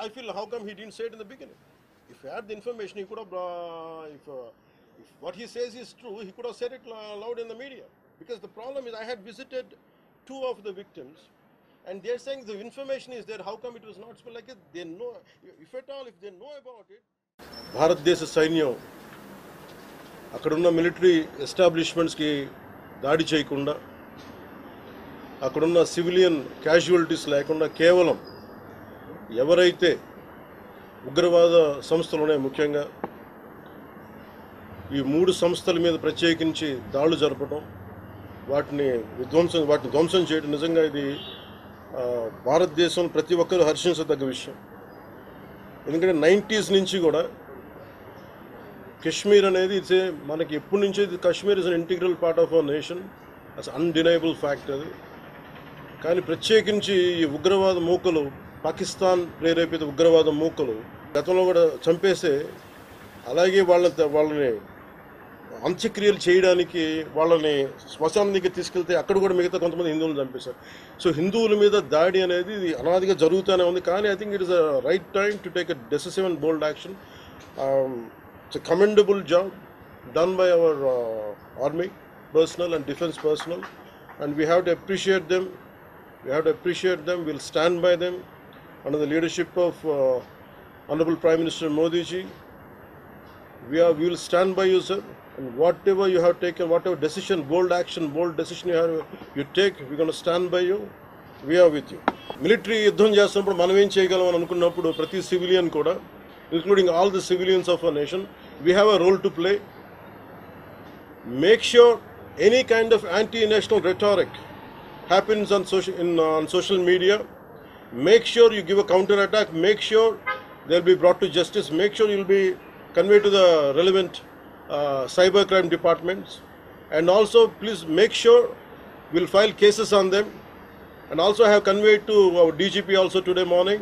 I feel how come he didn't say it in the beginning? If he had the information, he could have, if what he says is true, he could have said it loud in the media. Because the problem is, I had visited 2 of the victims, and they're saying the information is there, how come it was not spelled like it? They know, if at all, if they know about it. భారతదేశ సైన్యం అక్కడున్న military ఎస్టాబ్లిష్మెంట్స్కి దాడి చేయకుండా, అక్కడున్న civilian క్యాజువలిటీస్ లేకుండా కేవలం ఎవరైతే ఉగ్రవాద సంస్థలు ఉన్నాయో, ముఖ్యంగా ఈ 3 సంస్థల మీద ప్రత్యేకించి దాడులు జరపడం, వాటిని ధ్వంసం చేయడం నిజంగా ఇది భారతదేశంలో ప్రతి ఒక్కరూ హర్షించదగ్గ విషయం. ఎందుకంటే 90s నుంచి కూడా కశ్మీర్ అనేది ఇట్స్ మనకి ఎప్పటి నుంచో Kashmir is an integral part of our nation, as undeniable fact అది. కానీ ప్రత్యేకించి ఈ ఉగ్రవాద మూకలు, పాకిస్తాన్ ప్రేరేపిత ఉగ్రవాద మూకలు గతంలో కూడా చంపేస్తే, అలాగే వాళ్ళని అంత్యక్రియలు చేయడానికి వాళ్ళని శ్మశానానికి తీసుకెళ్తే అక్కడ కూడా మిగతా కొంతమంది హిందువులను చంపేశారు. సో హిందువుల మీద దాడి అనేది ఇది అనాదిగా జరుగుతూనే ఉంది. కానీ I think it is a right time to take a decisive and bold action. It's a commendable job done by our army personnel and defense personnel, and we have to appreciate them. We'll stand by them under the leadership of Honorable Prime Minister Modi ji. We will stand by you, sir, and whatever you have taken, whatever decision, bold decision you take, we're going to stand by you. We are with you. Military యుద్ధం చేస్తున్నప్పుడు మనం ఏం చేయగలం అని అనుకున్నప్పుడు ప్రతి civilian కూడా, including all the civilians of our nation, we have a role to play. Make sure any kind of anti-national rhetoric happens on social media. Make sure you give a counter-attack. Make sure they'll be brought to justice. Make sure you'll be conveyed to the relevant cybercrime departments. And also, please make sure we'll file cases on them. And also I have conveyed to our DGP also today morning